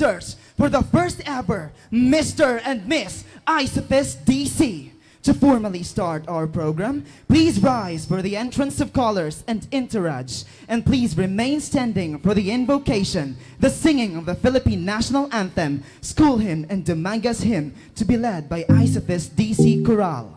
search for the first ever Mr. and Miss Isufst DC. To formally start our program, please rise for the entrance of callers and interage, and please remain standing for the invocation, the singing of the Philippine National Anthem, School Hymn, and Dumangas Hymn, to be led by Isufst DC Chorale.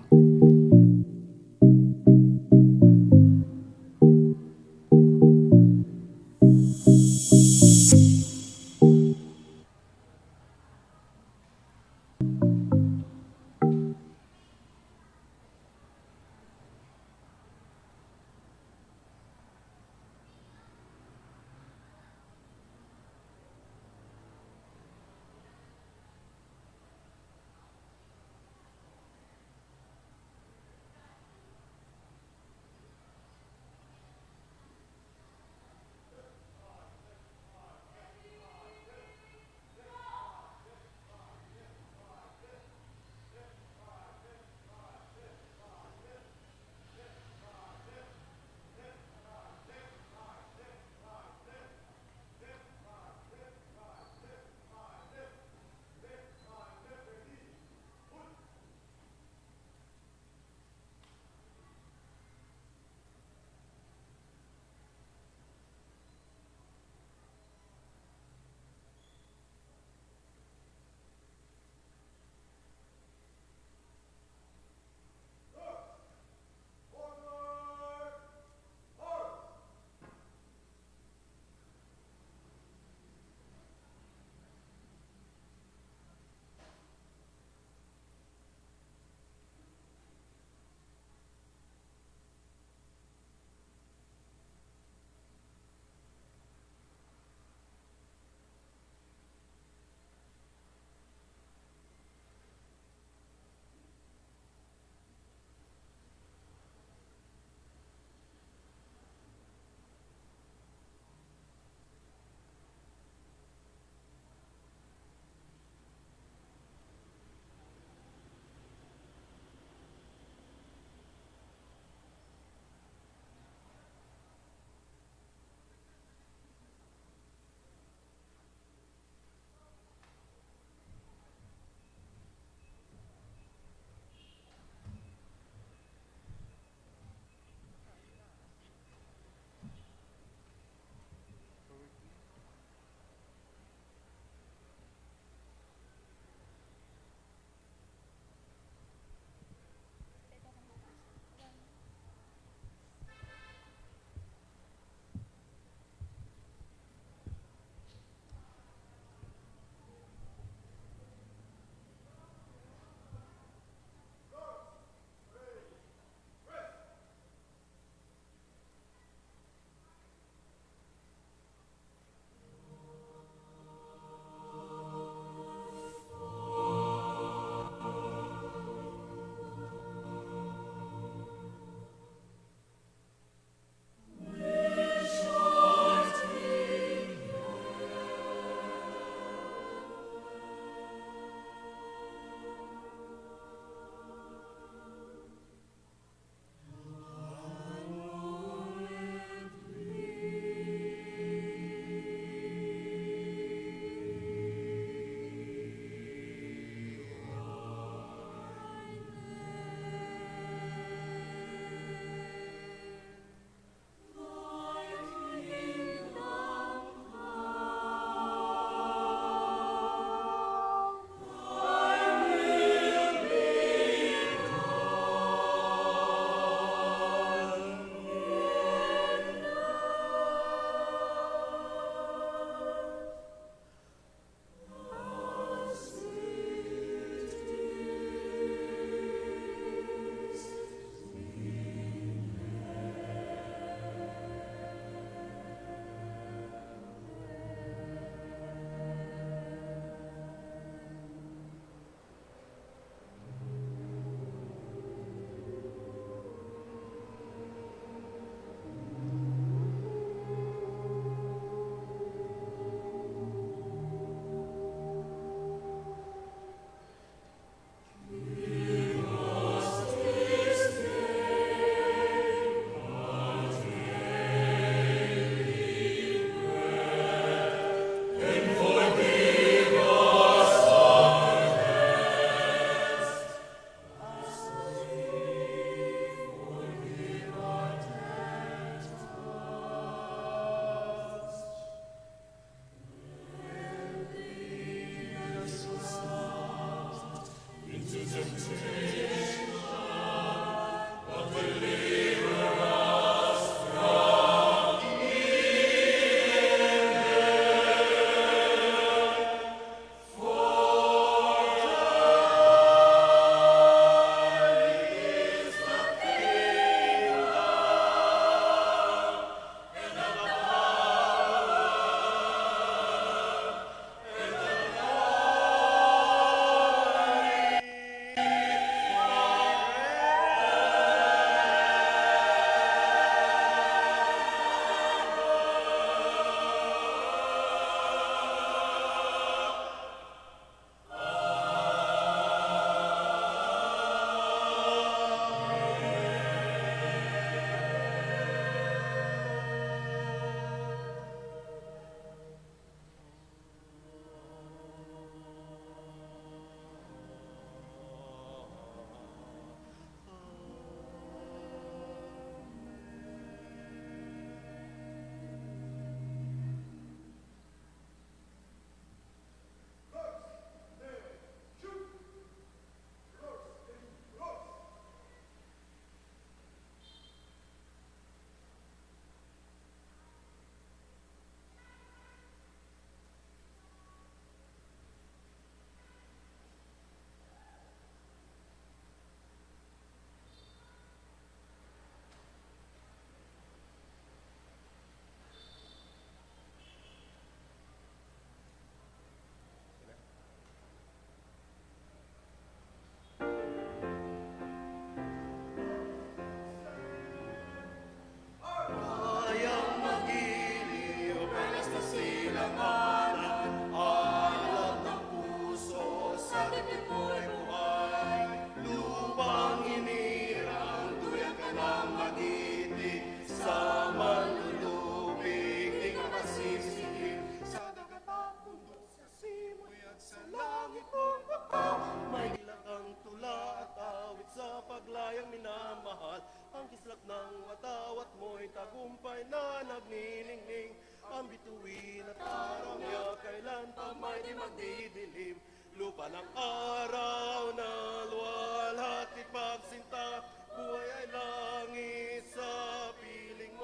bituin at araw niya kailan pa may di magdidilim. Lupa ng araw na luwalhati pagsinta, buhay ay langit sa piling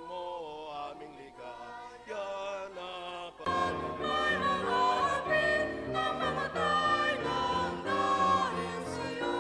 mo aming ligaya na May nangarapin na mamatay ng dahil sa'yo.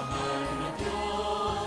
Mahal na Diyos,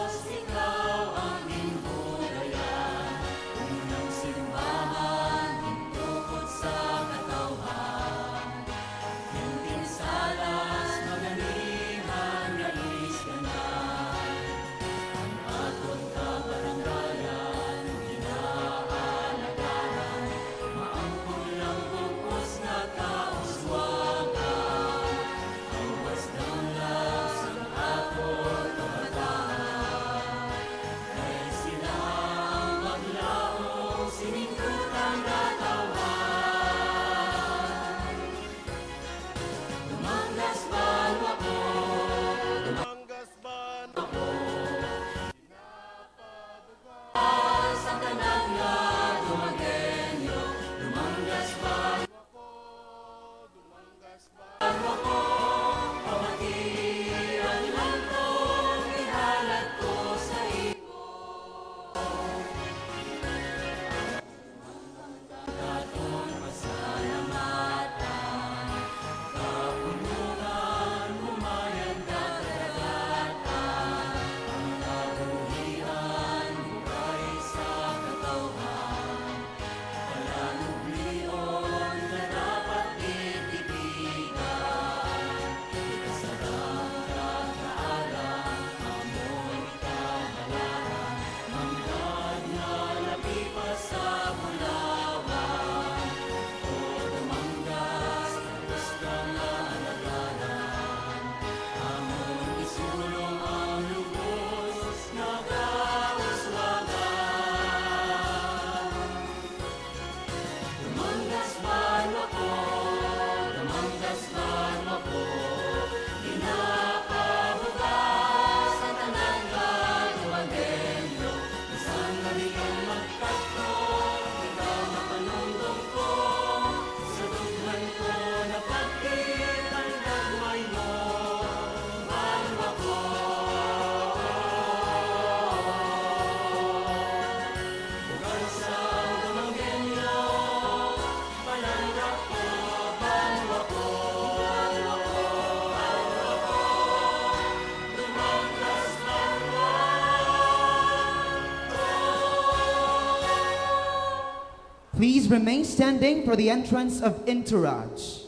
Please remain standing for the entrance of Entourage.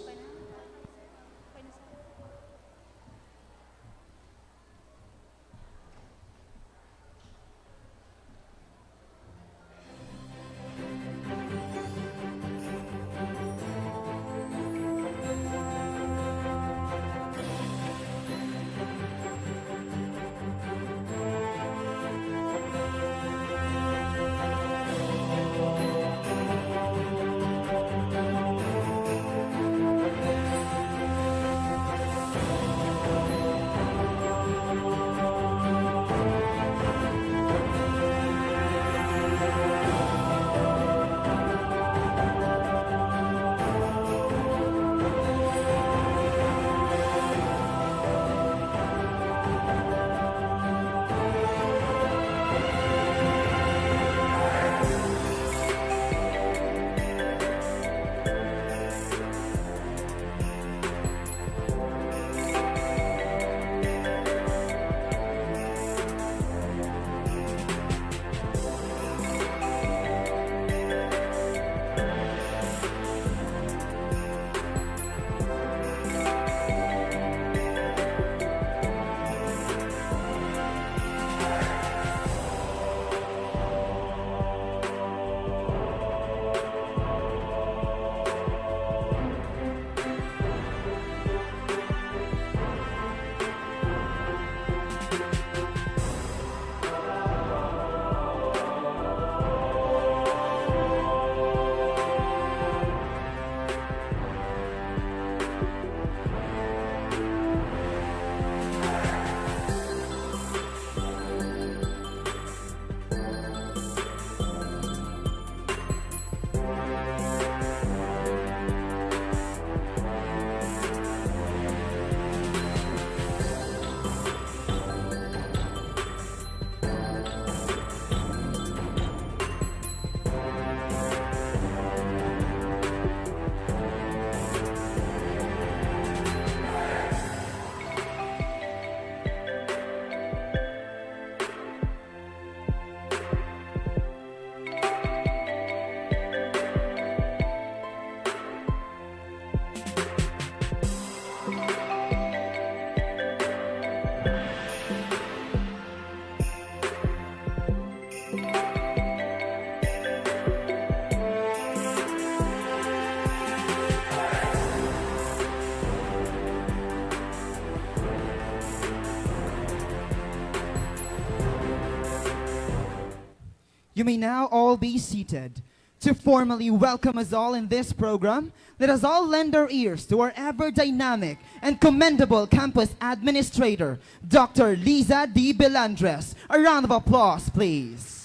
You may now all be seated. To formally welcome us all in this program, let us all lend our ears to our ever-dynamic and commendable campus administrator, Dr. Liza D. Belandres. A round of applause, please.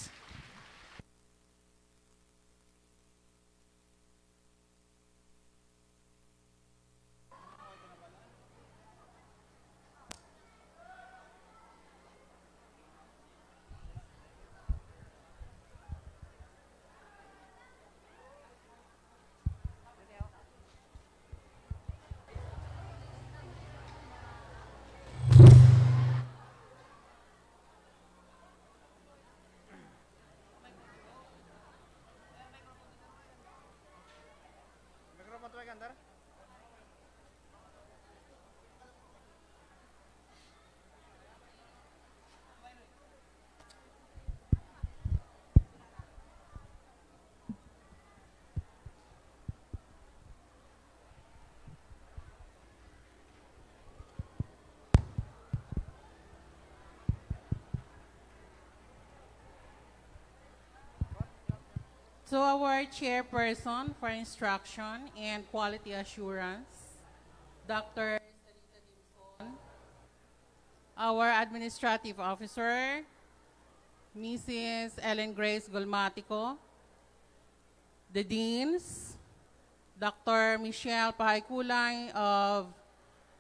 To our chairperson for instruction and quality assurance, Dr. Sarita Dimson, our administrative officer, Mrs. Ellen Grace Golmatico, the deans, Dr. Michelle Pahaykulay of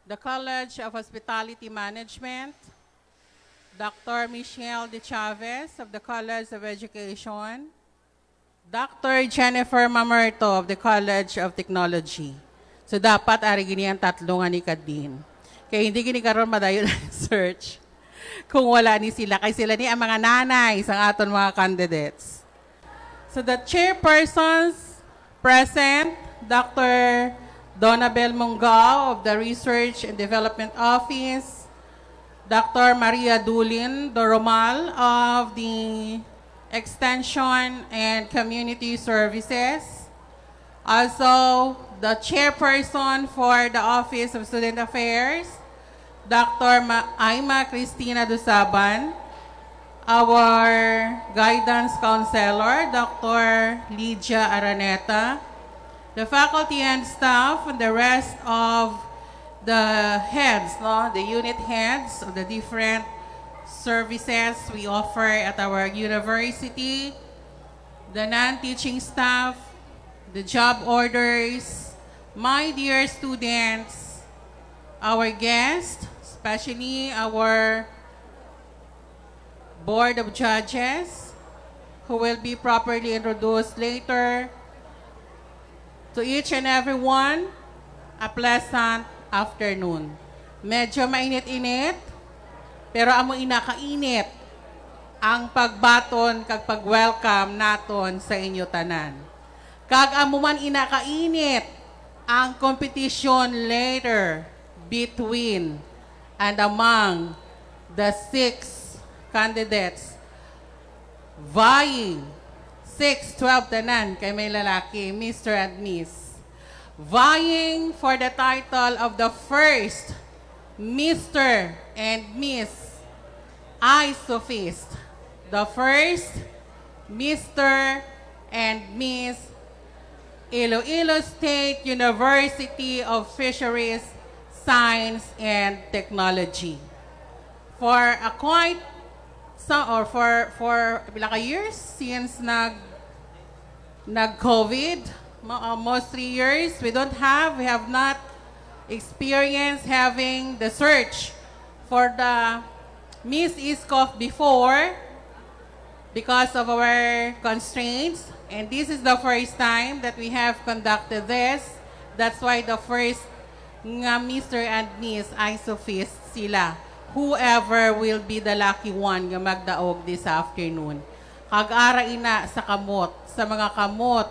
the College of Hospitality Management, Dr. Michelle De Chavez of the College of Education, Dr. Jennifer Mamerto of the College of Technology. So dapat ari gini ang tatlong ani kadin. Kaya hindi gini karon madayon ang search kung wala ni sila. Kaya sila ni ang mga nanay sa aton mga candidates. So the chairpersons Present, Dr. Donabel Mungao of the Research and Development Office, Dr. Maria Dulin Doromal of the Extension and Community Services, also the chairperson for the Office of Student Affairs, Dr. Aima Cristina Dusaban, our guidance counselor, Dr. Lydia Araneta, the faculty and staff, and the rest of the heads, no? The unit heads of the different services we offer at our university, the non-teaching staff, the job orders, my dear students, our guests, especially our Board of Judges, who will be properly introduced later. To each and every one, a pleasant afternoon. Medyo mainit-init, pero amo inakainit ang pagbaton kag pag-welcome naton sa inyo tanan. Kag amo man inakainit ang competition later between and among the 6 candidates vying, 6, 12 tanan kay may lalaki, Mr. and Miss, vying for the title of the first Mr. and Miss Isufst, the first Mr. and Miss Iloilo State University of Fisheries, Science, and Technology. For a quite for ilang ka years since nag-COVID, almost 3 years, we have not experienced having the search for the Miss Isufst before because of our constraints. And this is the first time that we have conducted this. That's why the first nga Mr. and Miss Isufst sila. Whoever will be the lucky one nga magdaog this afternoon. Kag-ara ina sa kamot, sa mga kamot,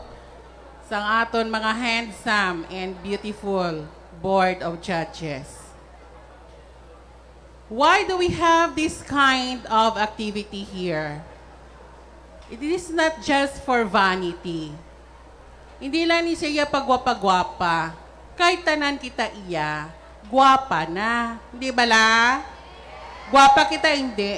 sa aton mga handsome and beautiful Board of Judges. Why do we have this kind of activity here? It is not just for vanity. Hindi lang ni siya pagwapa-gwapa. Kahit tanan kita iya, gwapa na. Hindi ba la? Gwapa kita hindi.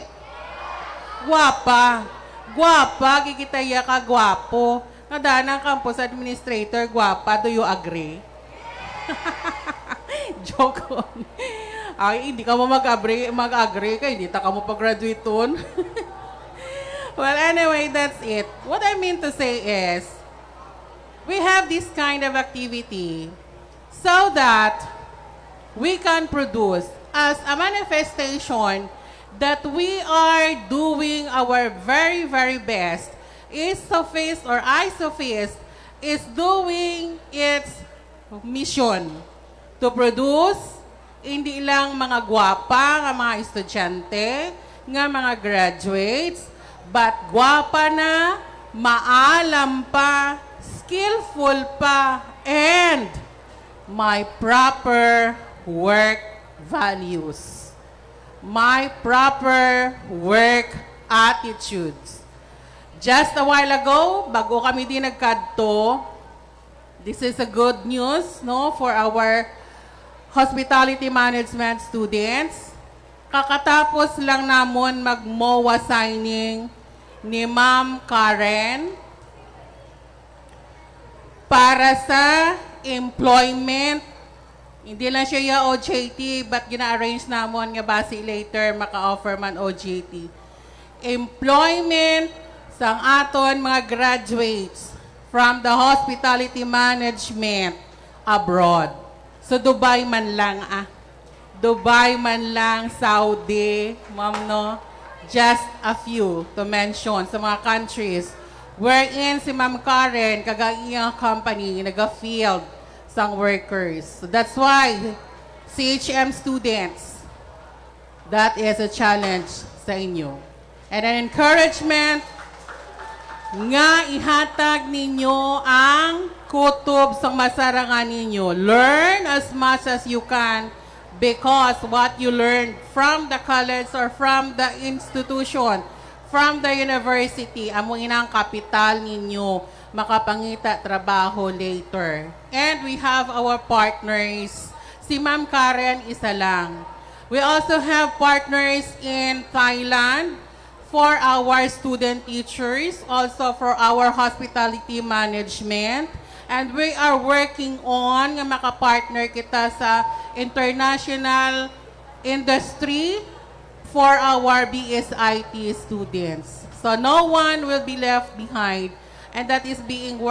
Gwapa. Gwapa, kikita iya ka gwapo. Nadanang campus administrator, gwapa. Do you agree? Joke on. Ay, hindi ka mo mag-agree ka, hindi ta ka mo pag-graduate dun. Well, anyway, that's it. What I mean to say is, we have this kind of activity so that we can produce as a manifestation that we are doing our very, very best. Isufst or Isufst is doing its mission to produce hindi lang mga gwapa nga mga estudyante, nga mga graduates, but gwapa na, maalam pa, skillful pa, and my proper work values. My proper work attitudes. Just a while ago, bago kami din nagkadto, this is a good news, no, for our hospitality management students. Kakatapos lang namon mag-MOA signing ni Ma'am Karen para sa employment. Hindi lang siya yung OJT, but gina-arrange namon nga basi later maka-offer man OJT. Employment sang aton mga graduates from the hospitality management abroad. So Dubai man lang Dubai man lang, Saudi, ma'am no? Just a few to mention sa mga countries wherein si Ma'am Karen kagayang company nag-field sang workers. So that's why CHM students, that is a challenge sa inyo. And an encouragement nga ihatag ninyo ang kutob sa masarangan ninyo. Learn as much as you can because what you learned from the college or from the institution, from the university, amo inang kapital ninyo makapangita trabaho later. And we have our partners. Si Ma'am Karen isa lang. We also have partners in Thailand for our student teachers, also for our hospitality management. And we are working on nga makapartner kita sa international industry for our BSIT students. So no one will be left behind. And that is being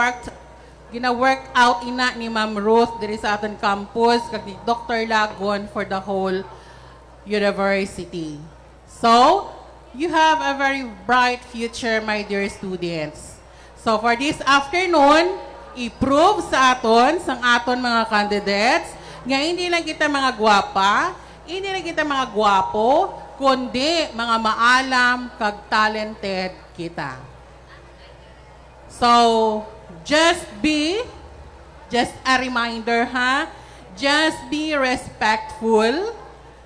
gina-work out ina ni Ma'am Ruth diri sa aton campus kag ni Dr. Lagon for the whole university. So, you have a very bright future, my dear students. So, for this afternoon, i-prove sa aton, sang aton mga candidates, nga hindi lang kita mga gwapa, hindi lang kita mga gwapo, kundi mga maalam kag talented kita. So, just a reminder ha, just be respectful.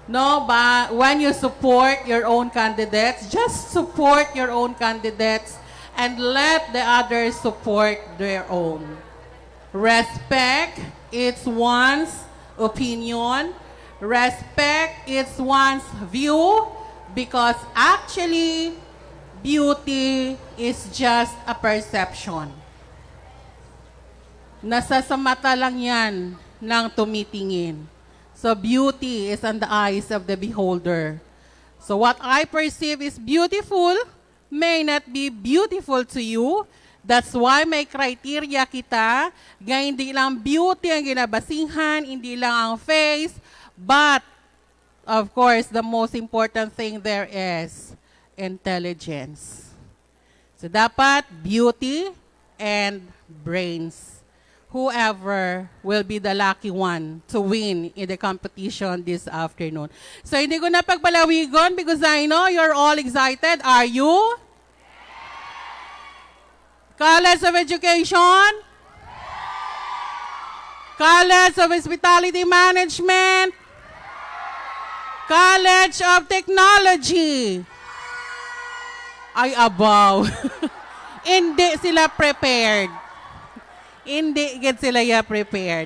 No, but when you support your own candidates, just support your own candidates and let the others support their own. Respect it's one's opinion. Respect it's one's view because actually beauty is just a perception. Nasa sa mata lang yan ng tumitingin. So beauty is in the eyes of the beholder. So what I perceive is beautiful may not be beautiful to you. That's why may criteria kita. Nga hindi lang beauty ang ginabasihan, hindi lang ang face, but of course, the most important thing there is intelligence. So dapat beauty and brains. Whoever will be the lucky one to win in the competition this afternoon. So hindi ko na pagpalawigon because I know you're all excited. Are you? College of Education? College of Hospitality Management? College of Technology? Ay, abaw. Hindi sila prepared. Hindi gid sila prepared.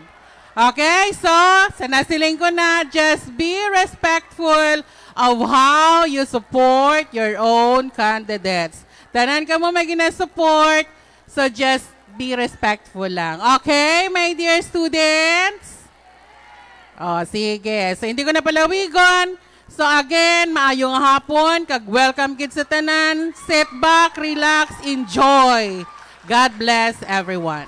Okay, so sanasiling ko na, just be respectful of how you support your own candidates. Tanan ka mo may gina-support, so just be respectful lang. Okay, my dear students? Oh, sige. So hindi ko na palawigon. So again, maayong hapon, kag welcome kids sa tanan. Sit back, relax, enjoy. God bless everyone.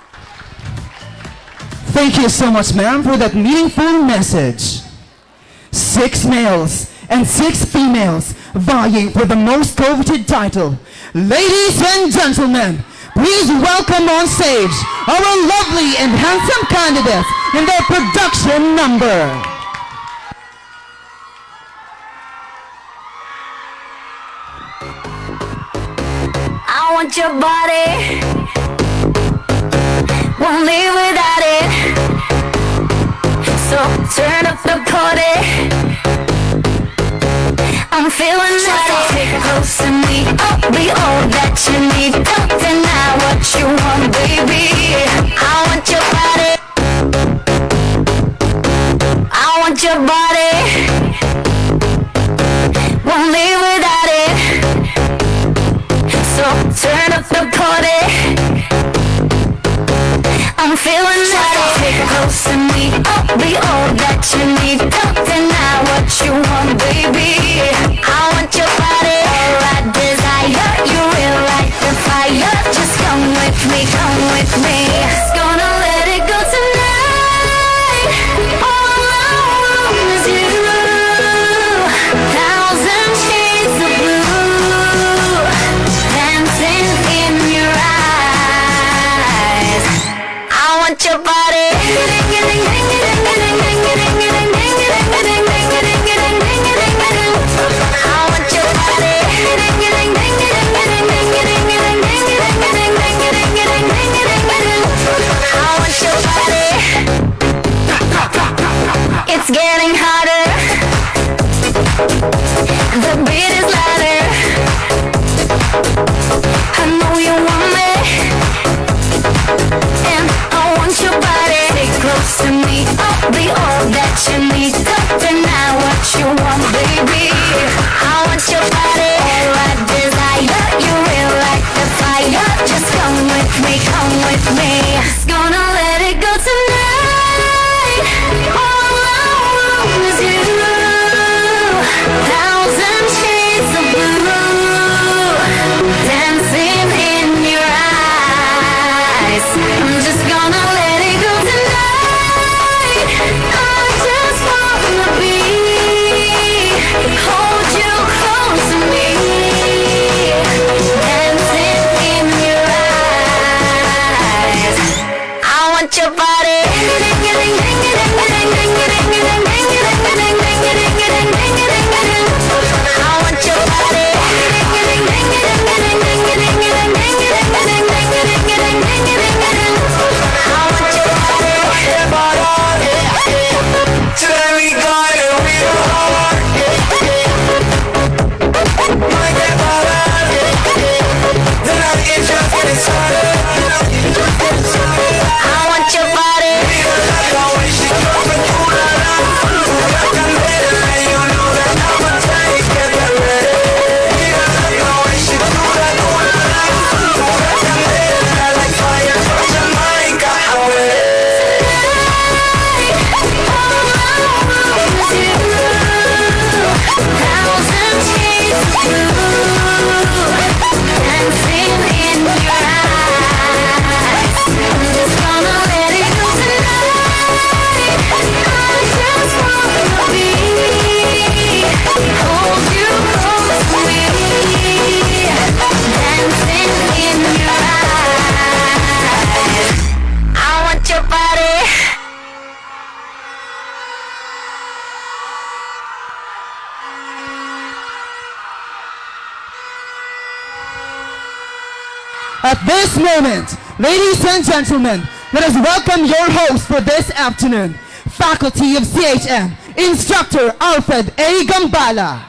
Thank you so much, ma'am, for that meaningful message. 6 males and 6 females vying for the most coveted title. Ladies and gentlemen, please welcome on stage our lovely and handsome candidates in their production number. I want your body, won't live without it. So turn up the party, I'm feeling naughty. Take it close to me, I'll be all that you need. Don't deny what you want, baby. I want your body, I want your body, won't live without it. So turn up the party, I'm feeling naughty. Take it close to me, I'll be all that you need. Don't deny what you want, baby. I want your body, alright, desire. You will light the fire. Just come with me, come with me. Just gonna let it go tonight. All I want is you. Thousand shades of blue, dancing in your eyes. I want your body. I want your body. I'm just gonna let it go tonight. I just wanna hold you close to me, dancing in your eyes. I want your body. I want your body. Today we got it real hard. Might get bottled. The night is just getting started. I want your body. Feel like always she coming through the night. Like I'm ready, and you know that I'ma take it ready. Feel like always she through the night. Like I'm ready, like fire from Jamaica. I'm ready. At this moment, ladies and gentlemen, let us welcome your host for this afternoon, Faculty of CHM, Instructor Alfred A. Gambala.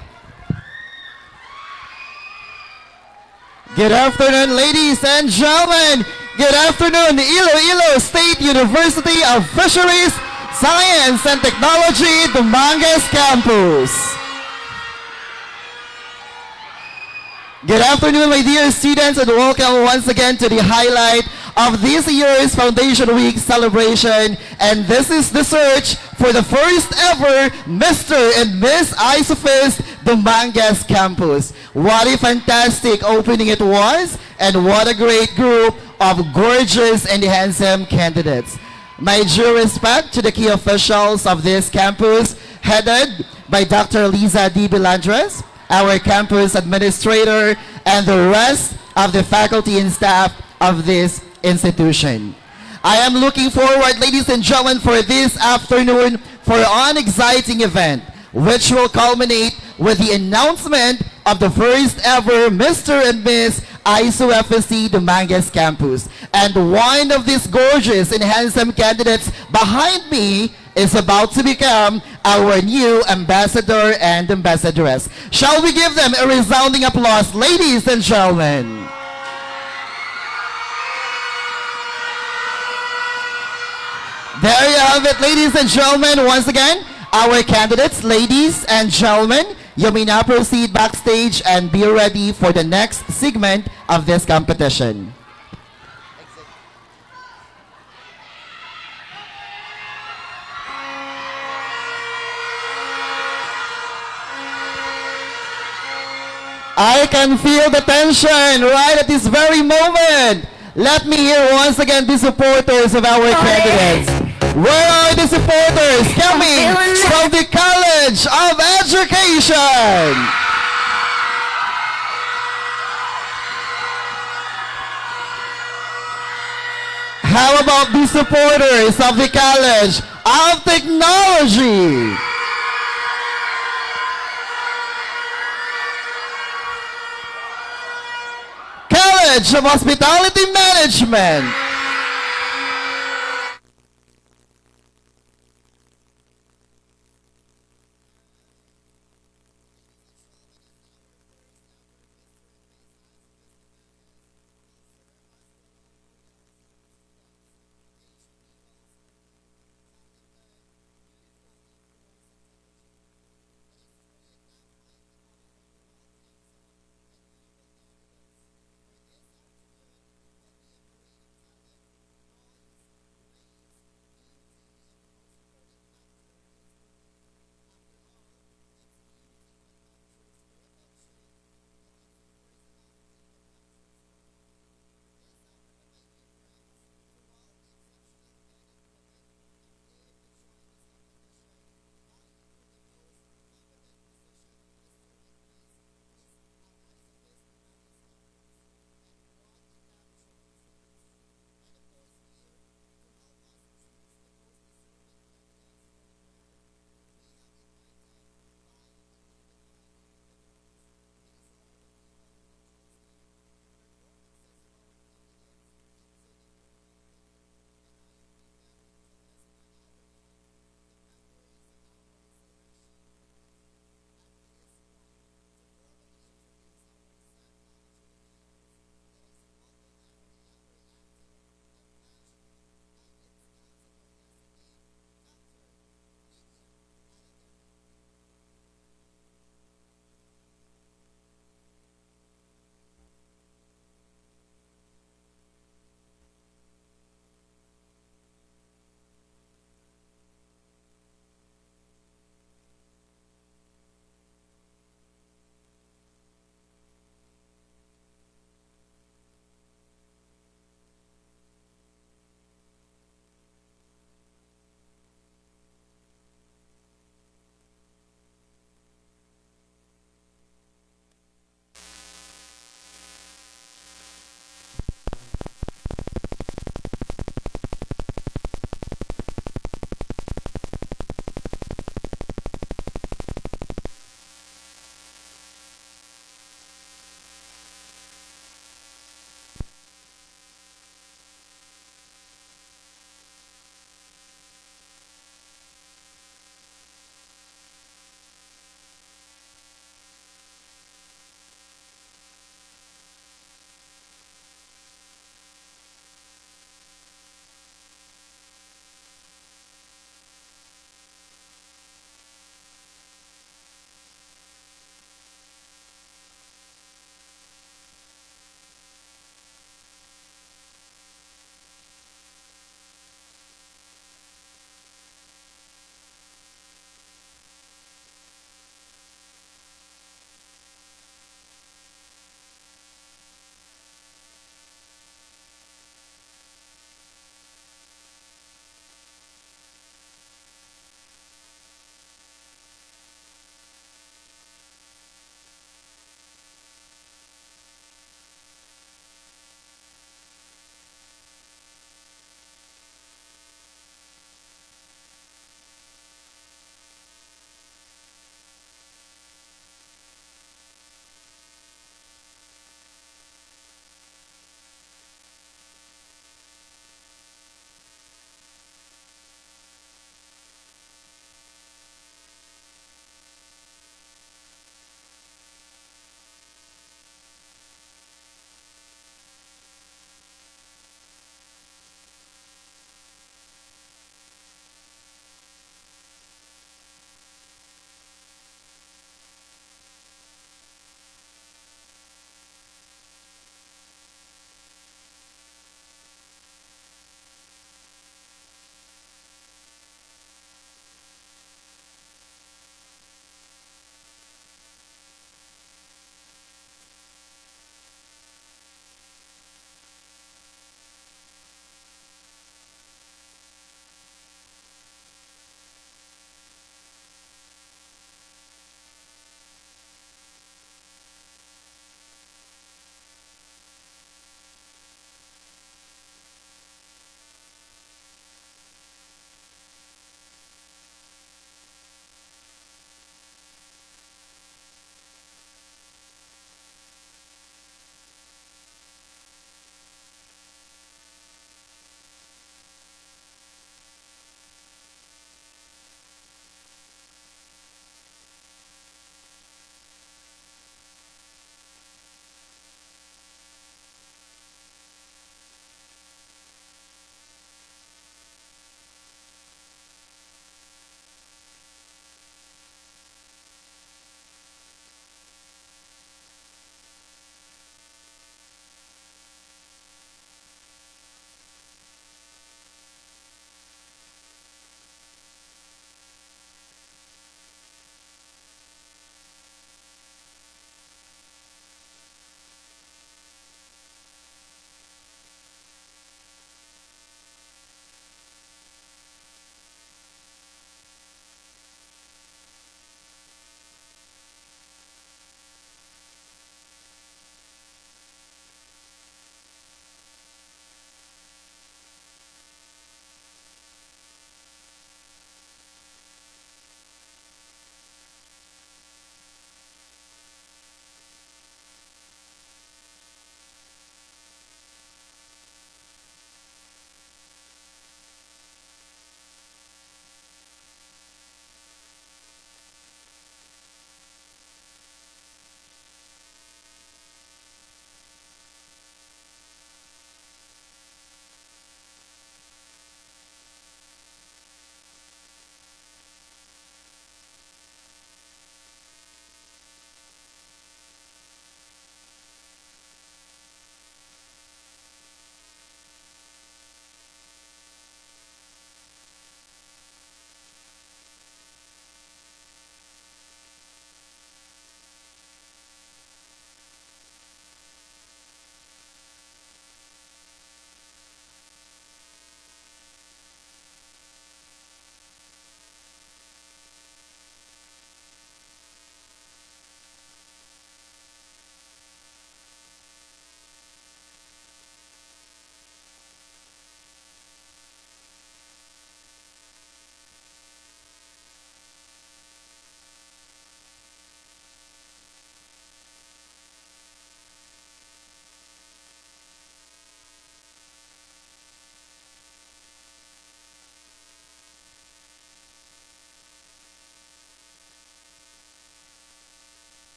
Good afternoon, ladies and gentlemen. Good afternoon, Iloilo State University of Fisheries, Science and Technology, Dumanguez Campus. Good afternoon, my dear students, and welcome once again to the highlight of this year's Foundation Week celebration. And this is the search for the first ever Mr. and Miss Isufst Dumanguez Campus. What a fantastic opening it was, and what a great group of gorgeous and handsome candidates. My due respect to the key officials of this campus, headed by Dr. Liza D. Bilandres, our campus administrator, and the rest of the faculty and staff of this institution. I am looking forward, ladies and gentlemen, for this afternoon for an exciting event, which will culminate with the announcement of the first ever Mr. and Miss Isufst Dumanguez Campus. And one of these gorgeous and handsome candidates behind me is about to become our new ambassador and ambassadress. Shall we give them a resounding applause, ladies and gentlemen? There you have it, ladies and gentlemen. Once again, our candidates, ladies and gentlemen, you may now proceed backstage and be ready for the next segment of this competition. I can feel the tension right at this very moment. Let me hear once again the supporters of our candidates. Where are the supporters coming from the College of Education? How about the supporters of the College of Technology? College of Hospitality Management.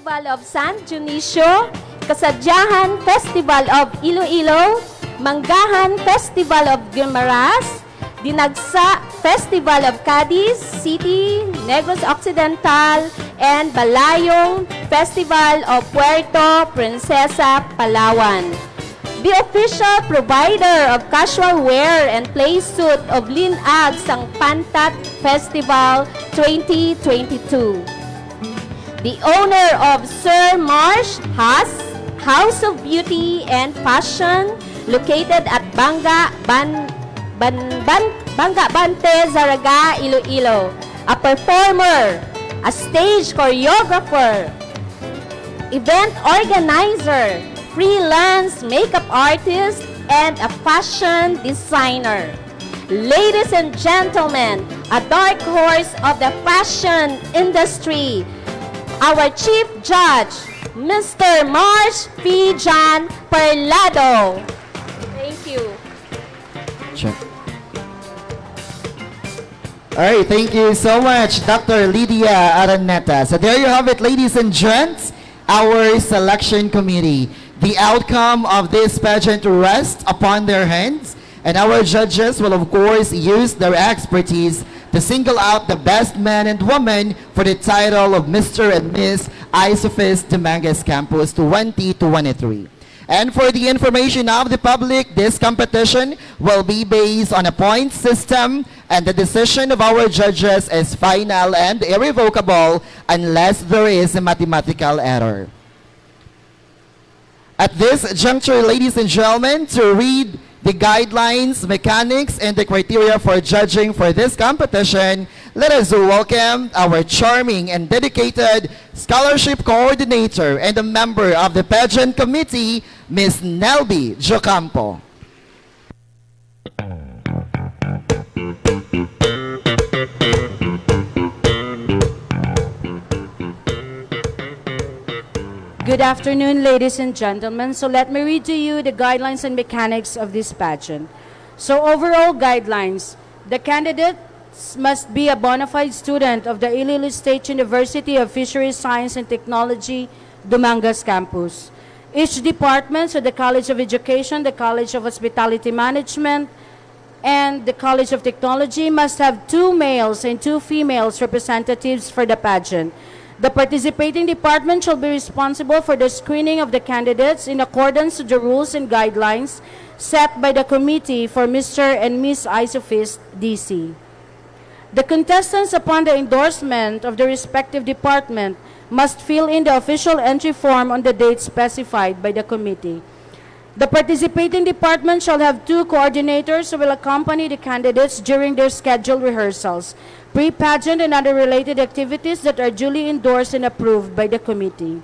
Festival of San Dionisio, Kasadyahan Festival of Iloilo, Manggahan Festival of Guimaras, Dinagsa Festival of Cadiz City, Negros Occidental, and Balayong Festival of Puerto Princesa, Palawan. The official provider of casual wear and play suit of Linag sang Pantat Festival 2022. The owner of Sir Marsh House of Beauty and Fashion located at Banga Bante, Zaraga, Iloilo. A performer, a stage choreographer, event organizer, freelance makeup artist, and a fashion designer. Ladies and gentlemen, a dark horse of the fashion industry, our chief judge, Mr. Marsh P. John Parlado. Thank you. Check. All right, thank you so much, Dr. Lydia Araneta. So there you have it, ladies and gents, our selection committee. The outcome of this pageant rests upon their hands, and our judges will of course use their expertise to single out the best man and woman for the title of Mr. and Miss Isufst Dumangas Campus 2023. And for the information of the public, this competition will be based on a point system, and the decision of our judges is final and irrevocable unless there is a mathematical error. At this juncture, ladies and gentlemen, to read the guidelines, mechanics, and the criteria for judging for this competition, let us welcome our charming and dedicated scholarship coordinator and a member of the pageant committee, Ms. Nelby Jocampo. Good afternoon, ladies and gentlemen. So let me read to you the guidelines and mechanics of this pageant. So overall guidelines, the candidates must be a bona fide student of the Iloilo State University of Fisheries, Science and Technology, Dumangas Campus. Each department, so the College of Education, the College of Hospitality Management, and the College of Technology must have 2 males and 2 females representatives for the pageant. The participating department shall be responsible for the screening of the candidates in accordance to the rules and guidelines set by the committee for Mr. and Miss Isufst DC. The contestants, upon the endorsement of the respective department, must fill in the official entry form on the date specified by the committee. The participating department shall have 2 coordinators who will accompany the candidates during their scheduled rehearsals, pre-pageant and other related activities that are duly endorsed and approved by the committee.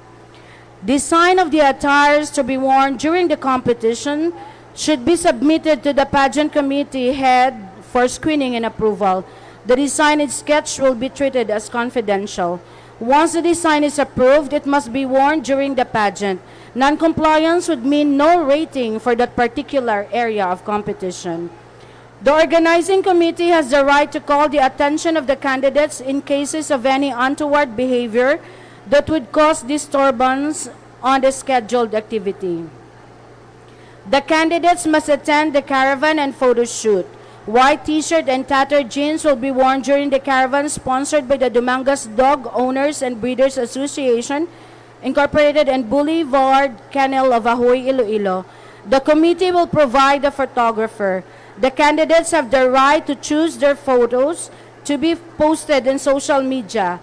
Design of the attires to be worn during the competition should be submitted to the pageant committee head for screening and approval. The design and sketch will be treated as confidential. Once the design is approved, it must be worn during the pageant. Non-compliance would mean no rating for that particular area of competition. The organizing committee has the right to call the attention of the candidates in cases of any untoward behavior that would cause disturbance on the scheduled activity. The candidates must attend the caravan and photo shoot. White t-shirt and tattered jeans will be worn during the caravan sponsored by the Dumangas Dog Owners and Breeders Association, Incorporated and Boulevard Kennel of Ahoy, Iloilo. The committee will provide a photographer. The candidates have the right to choose their photos to be posted in social media.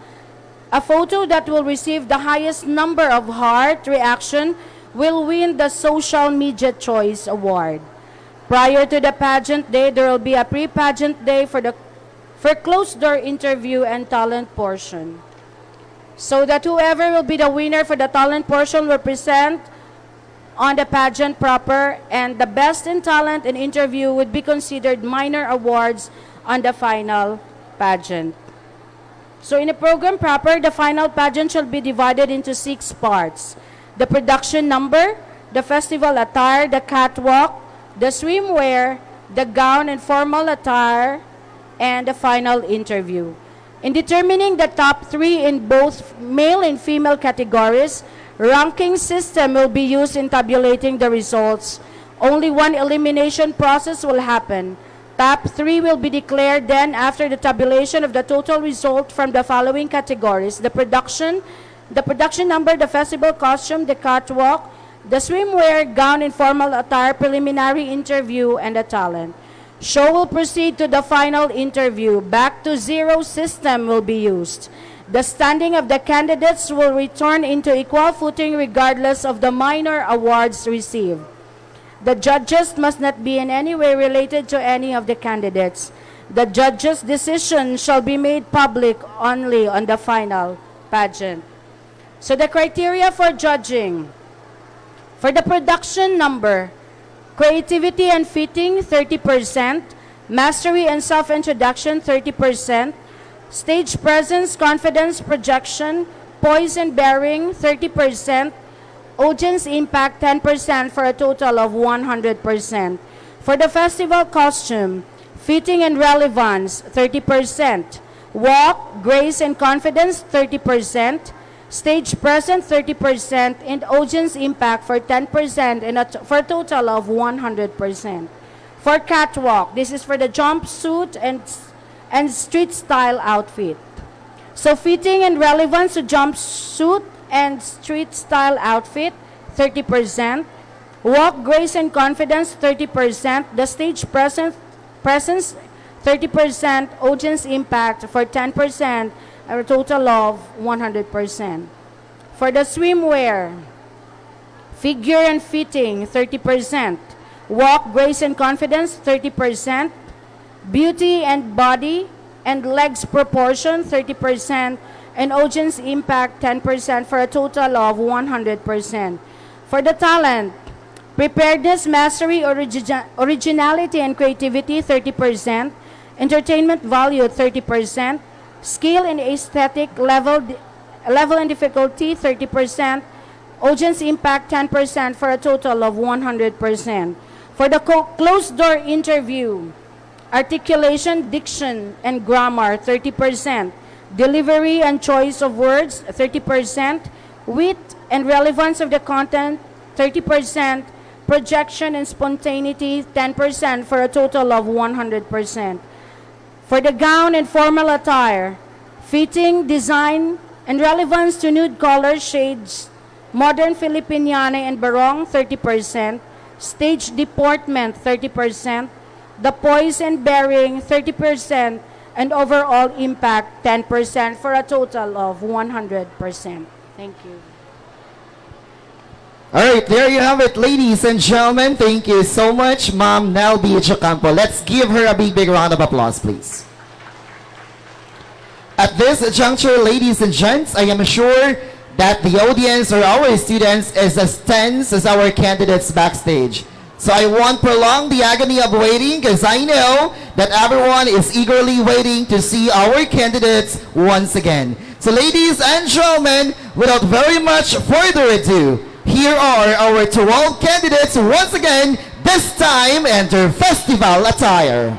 A photo that will receive the highest number of heart reaction will win the Social Media Choice Award. Prior to the pageant day, there will be a pre-pageant day for closed-door interview and talent portion. So that whoever will be the winner for the talent portion will present on the pageant proper, and the best in talent and interview would be considered minor awards on the final pageant. So in the program proper, the final pageant shall be divided into 6 parts. The production number, the festival attire, the catwalk, the swimwear, the gown and formal attire, and the final interview. In determining the top 3 in both male and female categories, ranking system will be used in tabulating the results. Only one elimination process will happen. Top 3 will be declared then after the tabulation of the total result from the following categories: the production number, the festival costume, the catwalk, the swimwear, gown and formal attire, preliminary interview, and the talent. Show will proceed to the final interview. Back to zero system will be used. The standing of the candidates will return into equal footing regardless of the minor awards received. The judges must not be in any way related to any of the candidates. The judges' decision shall be made public only on the final pageant. So the criteria for judging: for the production number, creativity and fitting, 30%, mastery and self-introduction, 30%, stage presence, confidence, projection, poise and bearing, 30%, audience impact, 10%, for a total of 100%. For the festival costume, fitting and relevance, 30%, walk, grace and confidence, 30%, stage presence, 30%, and audience impact for 10%, and for a total of 100%. For catwalk, this is for the jumpsuit and street style outfit. So fitting and relevance to jumpsuit and street style outfit, 30%. Walk, grace and confidence, 30%. The stage presence, 30%. Audience impact for 10%, a total of 100%. For the swimwear, figure and fitting, 30%. Walk, grace and confidence, 30%. Beauty and body and legs proportion, 30%. And audience impact, 10%, for a total of 100%. For the talent, preparedness, mastery, originality, and creativity, 30%. Entertainment value, 30%. Skill and aesthetic level and difficulty, 30%. Audience impact, 10%, for a total of 100%. For the closed-door interview, articulation, diction, and grammar, 30%. Delivery and choice of words, 30%. Wit and relevance of the content, 30%. Projection and spontaneity, 10%, for a total of 100%. For the gown and formal attire, fitting, design, and relevance to nude color shades, modern Filipiniana and barong, 30%. Stage deportment, 30%. The poise and bearing, 30%. And overall impact, 10%, for a total of 100%. Thank you. All right, there you have it, ladies and gentlemen. Thank you so much, Ma'am Nelby Chocampo. Let's give her a big round of applause, please. At this juncture, ladies and gents, I am sure that the audience or our students is as tense as our candidates backstage. So I won't prolong the agony of waiting, because I know that everyone is eagerly waiting to see our candidates once again. So ladies and gentlemen, without very much further ado, here are our 12 candidates once again, this time in their festival attire.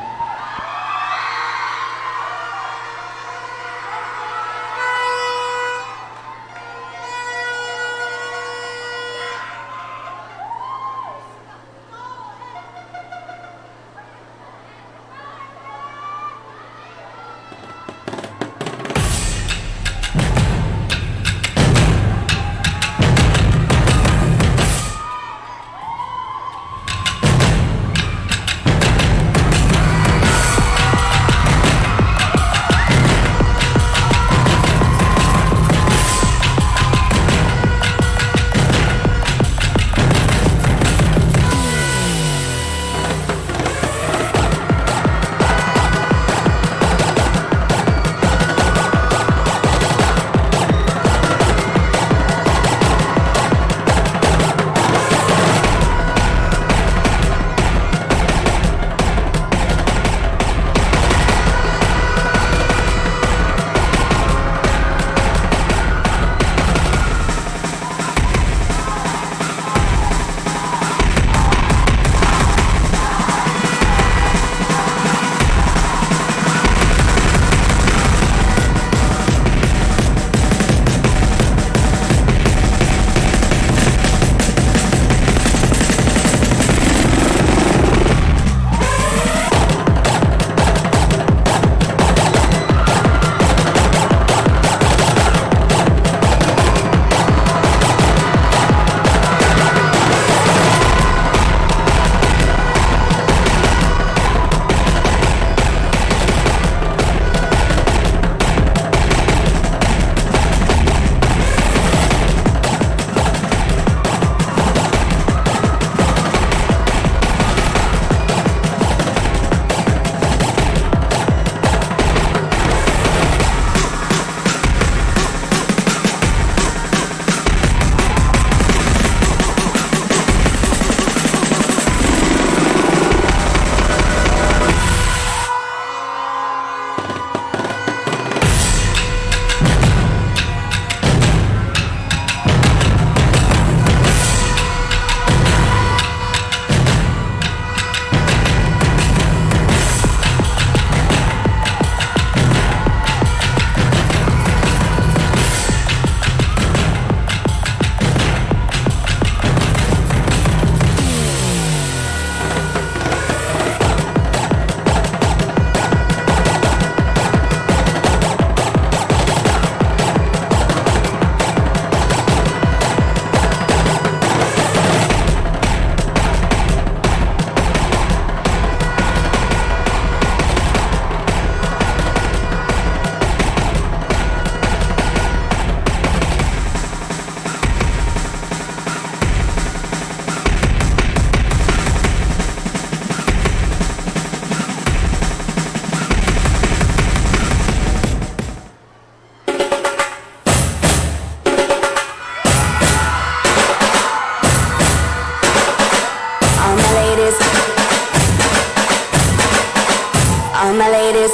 All my ladies.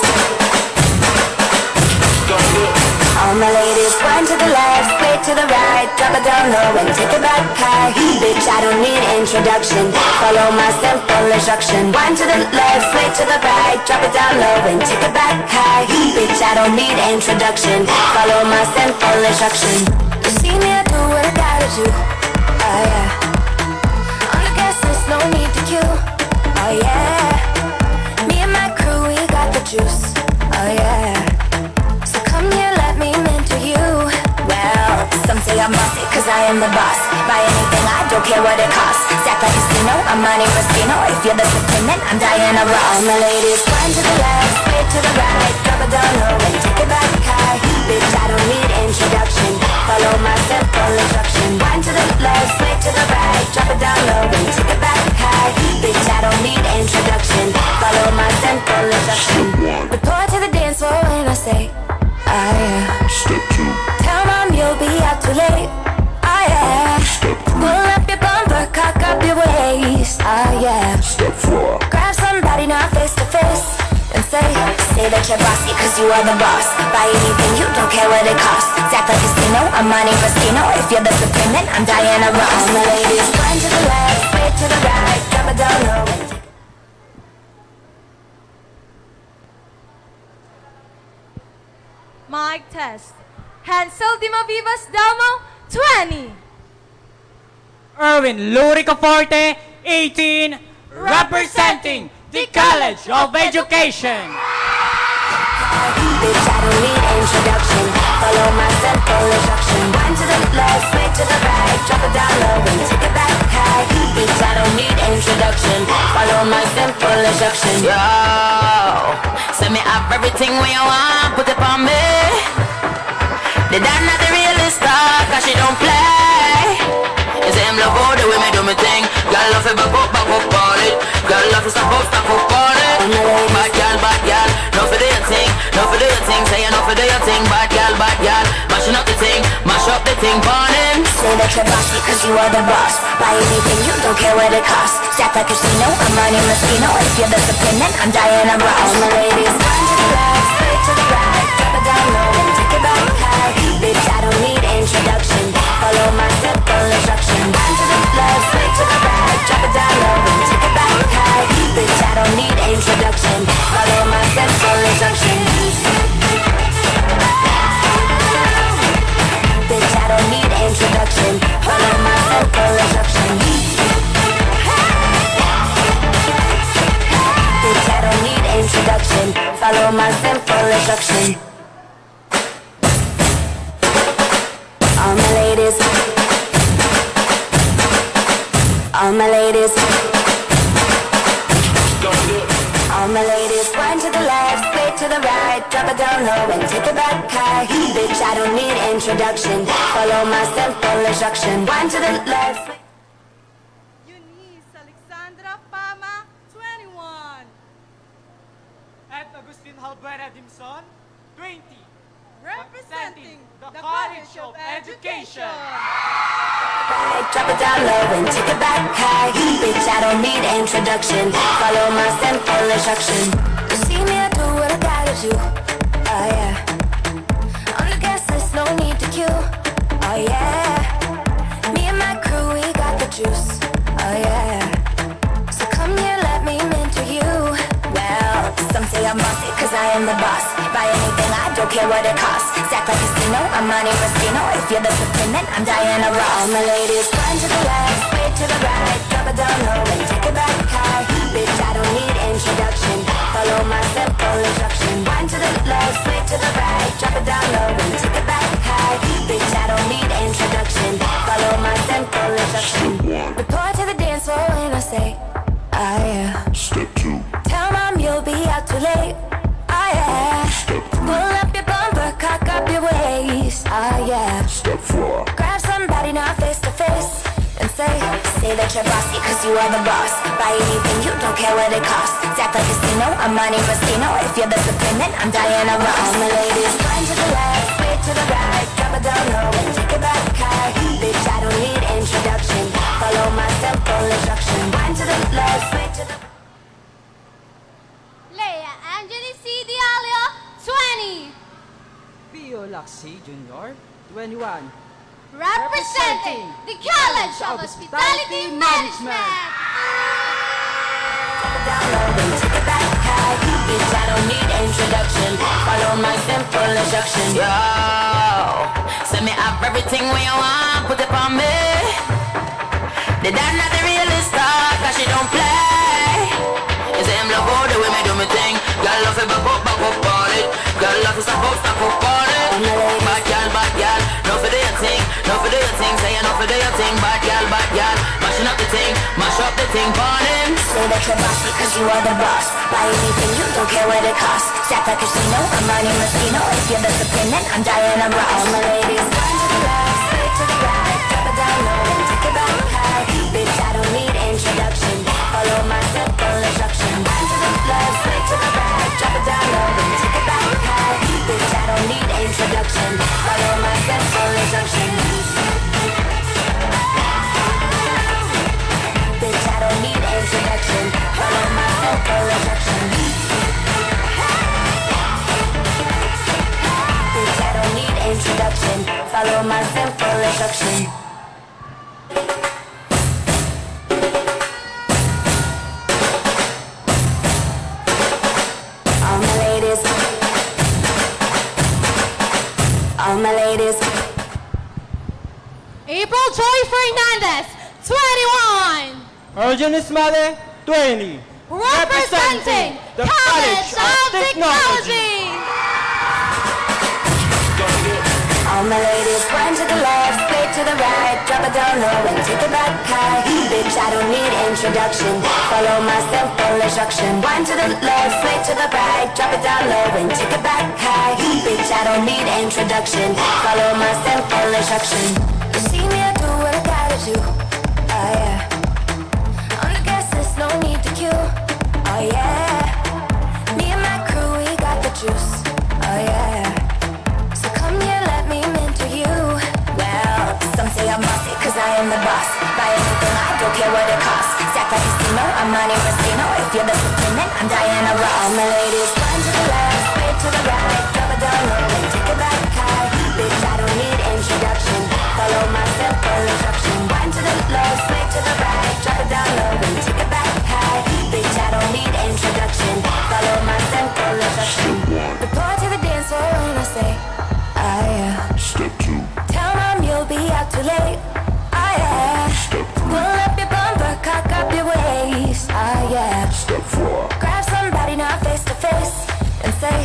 All my ladies, wind to the left, sway to the right, drop it down low and take it back high. Bitch, I don't need introduction, follow my simple instruction. Wind to the left, sway to the right, drop it down low and take it back high. Bitch, I don't need introduction, follow my simple instruction. You see me, I do what I gotta do, oh yeah. On the gas list, no need to queue, oh yeah. Me and my crew, we got the juice, oh yeah. So come here, let me mentor you. Well, some say I'm bossy, cause I am the boss. Buy anything, I don't care what it costs. Stack like a casino, I'm money Rustino. If you're the supreme, I'm Diana Ross. All my ladies, wind to the left, sway to the right, drop it down low and take it back high. Bitch, I don't need introduction, follow my simple instruction. Wind to the left, sway to the right, drop it down low and take it back high. Bitch, I don't need introduction, follow my simple instruction. Report to the dance floor when I say, oh yeah. Step 2. Tell mom you'll be out too late, oh yeah. Step 3. Pull up your bumper, cock up your waist, oh yeah. Step 4. Grab somebody now face to face and say that you're bossy cause you are the boss. Buy anything, you don't care what it costs. Stack like a casino, I'm money Rustino. If you're the supreme, I'm Diana Ross. All my ladies, wind to the left, sway to the right, drop it down low and take Mic test. Hansel Dimavivas Damo, 20. Erwin Lurica Forte, 18, representing the College of Education. Bitch, I don't need introduction, follow my simple instruction. Wind to the left, sway to the right, drop it down low and take it back high. Bitch, I don't need introduction, follow my simple instruction. Yo, send me up everything when you want, put it on me. The dad not the realest star, cause she don't play. You say him love all the way me do me thing. Girl love it back up on it. Girl love it stop up on it. Bad girl, no for do your thing. No for do your thing, say you no for do your thing. Bad girl, mashing up the thing. Mash up the thing, burn him. Say that you're bossy cause you are the boss. Buy anything, you don't care what it costs. Stack like a casino, I'm money Rustino. If you're the supreme, I'm Diana Ross. All my ladies, wind to the left, sway to the right, drop it down low and take it back high. Bitch, I don't need introduction, follow my simple instruction. Wind to the left, sway to the right, drop it down low and take it back high. Bitch, I don't need introduction, follow my simple instruction. Bitch, I don't need introduction, follow my simple instruction. Bitch, I don't need introduction, follow my simple instruction. All my ladies, all my ladies, all my ladies, wind to the left, sway to the right, drop it down low and take it back high. Bitch, I don't need introduction, follow my simple instruction. Wind to the left. Eunice Alexandra Pama, 21. At Agustin Halbuena Dimson, 20, Representing the College of Education. Right, drop it down low and take it back high. Bitch, I don't need introduction, follow my simple instruction. You see me, I do what I gotta do, oh yeah. On the gas list, no need to queue, oh yeah. Me and my crew, we got the juice, oh yeah. So come here, let me mentor you. Well, some say I'm bossy, cause I am the boss. Buy anything, I don't care what it costs. Stack like a casino, I'm money Rustino. If you're the supreme, I'm Diana Ross. All my ladies, wind to the left, sway to the right, drop it down low and take it back high. Bitch, I don't need introduction, follow my simple instruction. Wind to the left, sway to the right, drop it down low and take it back high. Bitch, I don't need introduction, follow my simple instruction. Report to the dance floor when I say, oh yeah. Step 2. Tell mom you'll be out too late, oh yeah. Step 3. Pull up your bumper, cock up your waist, oh yeah. Step 4. Grab somebody now face to face and say that you're bossy cause you are the boss. Buy anything, you don't care what it costs. Stack like a casino, I'm money Rustino. If you're the supreme, I'm Diana Ross. All my ladies, wind to the left, sway to the right, drop it down low and take it back high. Bitch, I don't need introduction, follow my simple instruction. Wind to the left, sway to the Leia Anjali C. Diallo, 20. Pio Laxi Jr., 21. Representing the College of Hospitality Management. Bitch, I don't need introduction. Follow my simple instruction. Yo, send me up everything when you want, put it on me. The dad not the realest star, cause she don't play. You say I'm love all the way me do me thing. Girl love it back up on it. Girl love it stop up on it. Bad girl, no for your thing, no for your thing. Say no for your thing, bad girl, mashing up the thing, mash up the thing, burn him. Say that you're bossy cause you are the boss. Buy anything, you don't care what it costs. Stack like a casino, I'm Monte Moschino. If you're disappointed, I'm Diana Ross. All my ladies, run to the left, straight to the right. Drop it down low and take it back high. Bitch, I don't need introduction. Follow my simple instruction. Run to the left, straight to the right. Drop it down low and take it back high. Bitch, I don't need introduction. Follow my simple instruction. Bitch, I don't need introduction. Follow my simple instruction. Bitch, I don't need introduction. Follow my simple instruction. All my ladies. All my ladies. April Joy Fernandez, 21. Urgent Ismade, 20. Representing the College of Technology. All my ladies, run to the left, straight to the right, drop it down low and take it back high. Bitch, I don't need introduction. Follow my simple instruction. Run to the left, straight to the right, drop it down low and take it back high. Bitch, I don't need introduction. Follow my simple instruction. You see me, I do what I gotta do. Oh yeah. On the guest list, no need to queue. Oh yeah. Me and my crew, we got the juice. Oh yeah. So come here, let me mentor you. Well, some say I'm bossy, cause I am the boss. Buy anything, I don't care what it costs. Stack like a casino, I'm Monte Moschino. If you're disappointed, I'm Diana Ross. All my ladies, run to the left, straight to the right. Drop it down low and take it back high. Bitch, I don't need introduction. Follow my simple instruction. Run to the left, straight to the right. Drop it down low and take it back high. Bitch, I don't need introduction. Follow my simple instruction. Report to the dance floor when I say, oh yeah. Step 2. Tell mom you'll be out too late. Oh yeah. Step 3. Pull up your bumper, cock up your waist. Oh yeah. Step 4. Grab somebody now face to face and say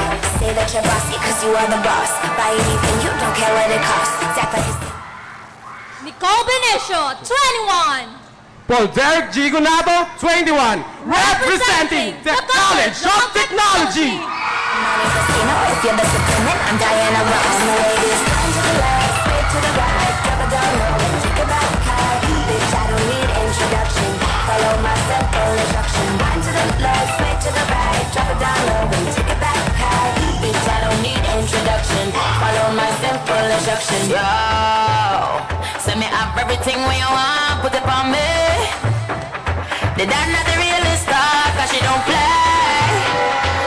that you're bossy cause you are the boss. Buy anything, you don't care what it costs. Stack like a Nicole Benicio, 21. Paul Derek Gigonato, 21. Representing the College of Technology. Monte Moschino, if you're disappointed, I'm Diana Ross. All my ladies, run to the left, straight to the right, drop it down low and take it back high. Bitch, I don't need introduction. Follow my simple instruction. Run to the left, straight to the right, drop it down low and take it back high. Bitch, I don't need introduction. Follow my simple instruction. Yo, send me up everything when you want, put it on me. The dad not the realest star, cause she don't play.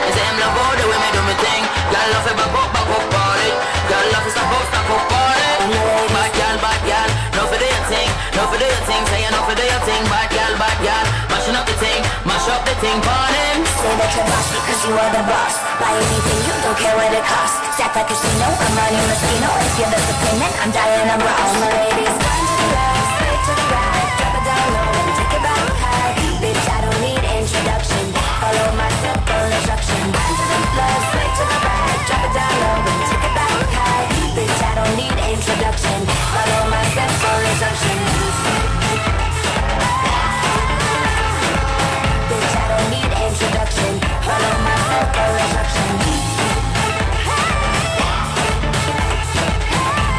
You say I'm love all the way me do me thing. Girl love it back up on it. Girl love it stop up on it. Bad girl, no for your thing, no for your thing. Say no for your thing, bad girl, mashing up the thing, mash up the thing, burn him. Say that you're bossy cause you are the boss. Buy anything, you don't care what it costs. Stack like a casino, I'm Monte Moschino. If you're disappointed, I'm Diana Ross. All my ladies, run to the left, straight to the right. Drop it down low and take it back high. Bitch, I don't need introduction. Follow my simple instruction. Run to the left, straight to the right. Drop it down low and take it back high. Bitch, I don't need introduction. Follow my simple instruction. Bitch, I don't need introduction. Follow my simple instruction.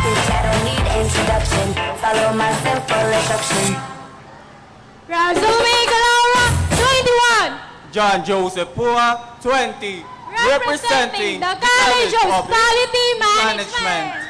Bitch, I don't need introduction. Follow my simple instruction. Razumi Galara, 21. John Joseph Pua, 20. Representing the College of Hospitality Management.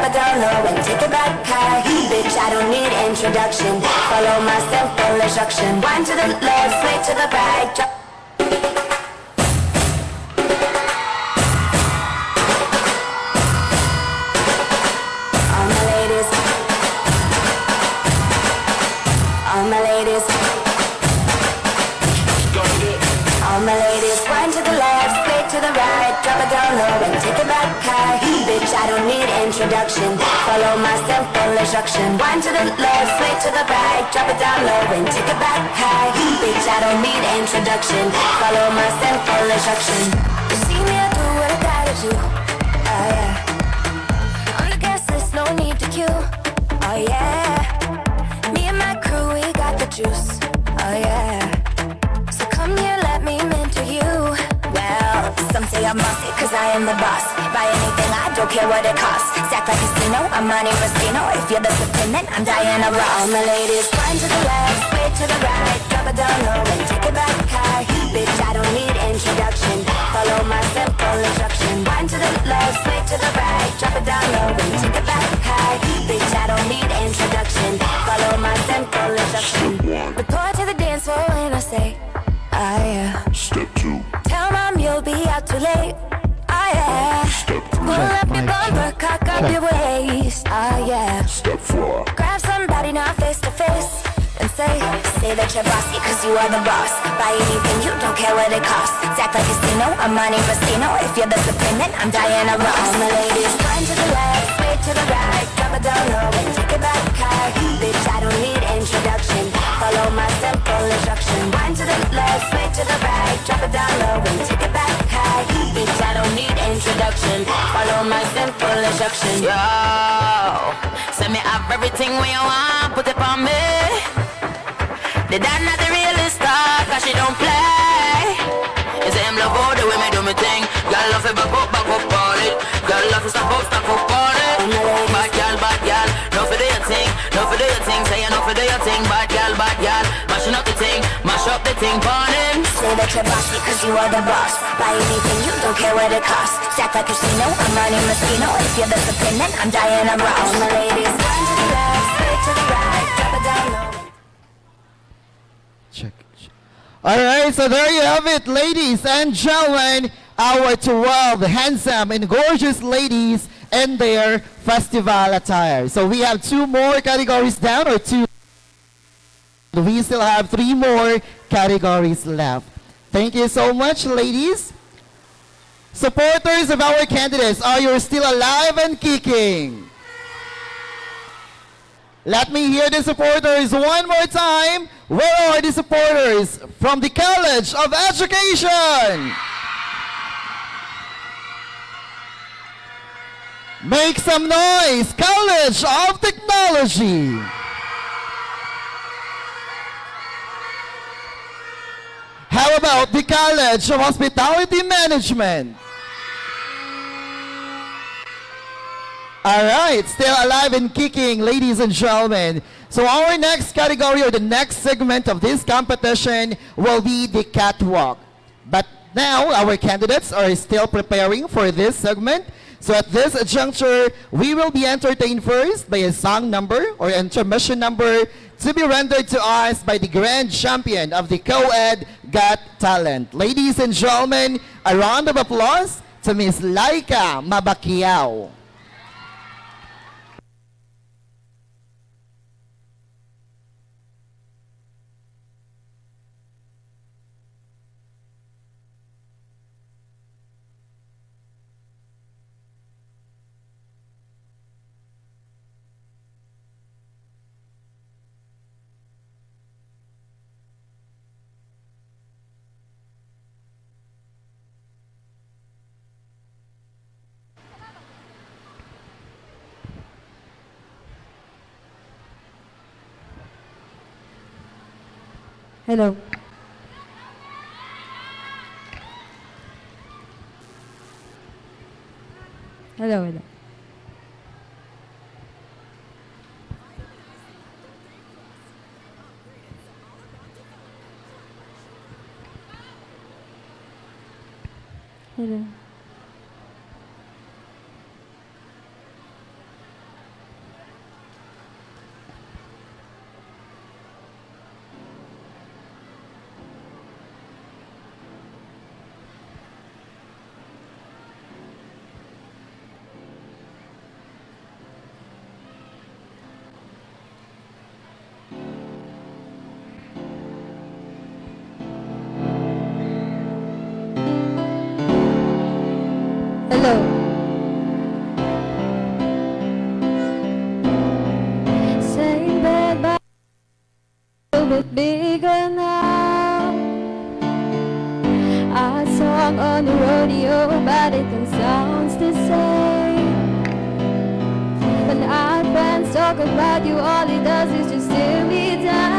it down low and take it back high. Bitch, I don't need introduction. Follow my simple instruction. Wind to the left, sway to the right. Drop. All my ladies, all my ladies, all my ladies, wind to the left, sway to the right, drop it down low and take it back high. Bitch, I don't need introduction. Follow my simple instruction. Wind to the left, sway to the right, drop it down low and take it back high. Bitch, I don't need introduction. Follow my simple instruction. You see me, I do what I gotta do. Oh yeah. On the guest list, no need to queue. Oh yeah. Me and my crew, we got the juice. Oh yeah. So come here, let me mentor you. Well, some say I'm bossy, cause I am the boss. Buy anything, I don't care what it costs. Stack like a casino, I'm Monte Rustino. If you're the supreme, then I'm Diana Ross. All my ladies, wind to the left, sway to the right, drop it down low and take it back high. Bitch, I don't need introduction. Follow my simple instruction. Wind to the left, sway to the right, drop it down low and take it back high. Bitch, I don't need introduction. Follow my simple instruction. Report to the dance floor when I say, ah yeah. Step 2. Tell mom you'll be out too late. Ah yeah. Step 3. Pull up your bumper, cock up your waist. Ah yeah. Step 4. Grab somebody now face to face and say that you're bossy cause you are the boss. Buy anything, you don't care what it costs. Stack like a casino, I'm Monte Rustino. If you're the supreme, then I'm Diana Ross. All my ladies, wind to the left, sway to the right, drop it down low and take it back high. Bitch, I don't need introduction. Follow my simple instruction. Wind to the left, sway to the right, drop it down low and take it back high. Bitch, I don't need introduction. Follow my simple instruction. Yo, send me up everything when you want, put it on me. The dad not the realest star, cause she don't play. You say I'm love all the way me do me thing. Girl love it back up on it. Girl love it stop up on it. Bad girl, no for do your thing, no for do your thing. Say you no for do your thing, bad girl, mashing up the thing, mash up the thing, burning. Say that you're bossy cause you are the boss. Buy anything, you don't care what it costs. Stack like a casino, I'm Monte Rustino. If you're the supreme, then I'm Diana Ross. All my ladies, wind to the left, sway to the right, drop it down low. Check. All right, so there you have it, ladies and gentlemen, our 12 handsome and gorgeous ladies in their festival attire. So we have 2 more categories down, or 2. We still have 3 more categories left. Thank you so much, ladies. Supporters of our candidates, are you still alive and kicking? Let me hear the supporters one more time. Where are the supporters from the College of Education? Make some noise, College of Technology. How about the College of Hospitality Management? All right, still alive and kicking, ladies and gentlemen. So our next category, or the next segment of this competition, will be the catwalk. But now our candidates are still preparing for this segment. So at this juncture, we will be entertained first by a song number or intermission number to be rendered to us by the grand champion of the Co-Ed Got Talent. Ladies and gentlemen, a round of applause to Miss Laika Mabakiao. Hello. Hello. Hello. Hello. Same bed, but a little bit bigger now. I sung on the rodeo, but it don't sound the same. When our friends talk about you, all it does is just tear me down.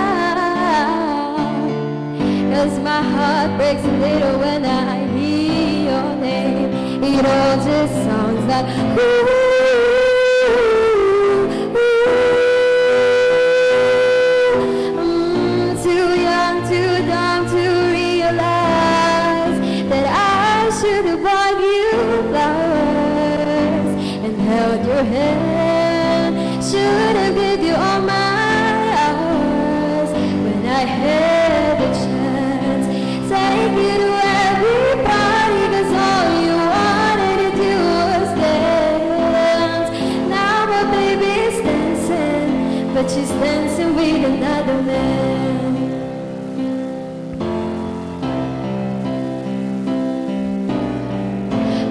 'Cause my heart breaks a little when I hear your name. It all just sounds like ooh, too young, too dumb to realize that I should have bought you flowers and held your hand. Should have given you all my hours when I had the chance. Take you to every party 'cause all you wanted to do was dance. Now my baby's dancing, but she's dancing with another man.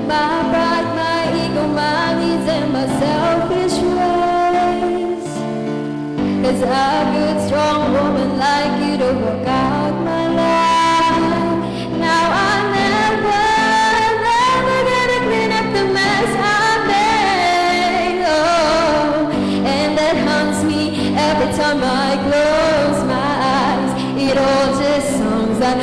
My pride, my ego, my needs and my selfish ways. 'Cause a good strong woman like you to work out my life. Now I'm never gonna clean up the mess I made. Oh, and that haunts me every time I close my eyes. It all just sounds like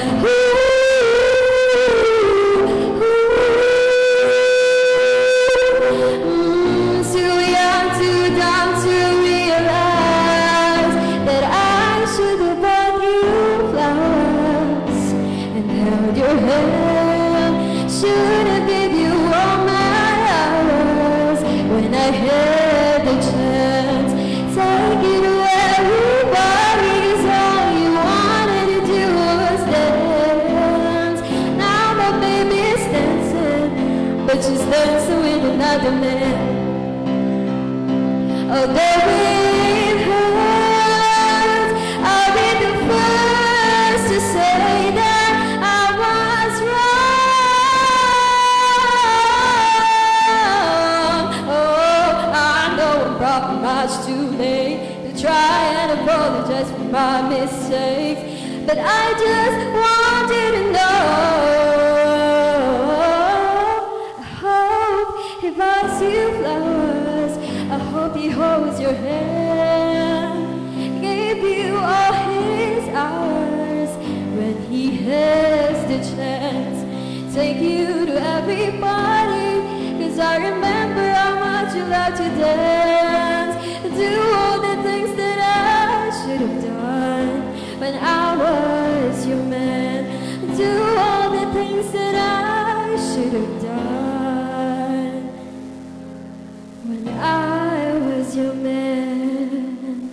too young, too dumb to realize that I should have bought you flowers and held your hand. Should have given you all my hours when I had the chance. Take you to everybody 'cause all you wanted to do was dance. Now my baby's dancing, but she's dancing with another man. Although it hurts, I'll be the first to say that I was wrong. Oh, I know I'm probably much too late to try and apologize for my mistakes, but I just want you to know. I hope he buys you flowers. I hope he holds your hand. Gave you all his hours when he has the chance. Take you to every party 'cause I remember how much you like to dance. Do all the things that I should have done when I was your man. Do all the things that I should have done when I was your man.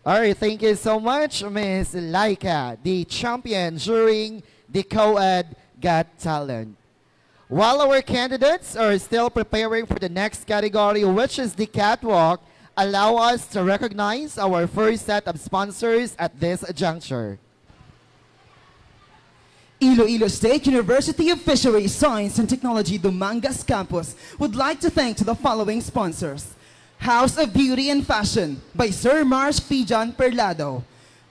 All right, thank you so much, Miss Laika, the champion during the Co-Ed Got Talent. While our candidates are still preparing for the next category, which is the catwalk, allow us to recognize our first set of sponsors at this juncture. Iloilo State University of Fisheries, Science and Technology Dumangas Campus would like to thank to the following sponsors. House of Beauty and Fashion by Sir Marsh Fijan Perlado.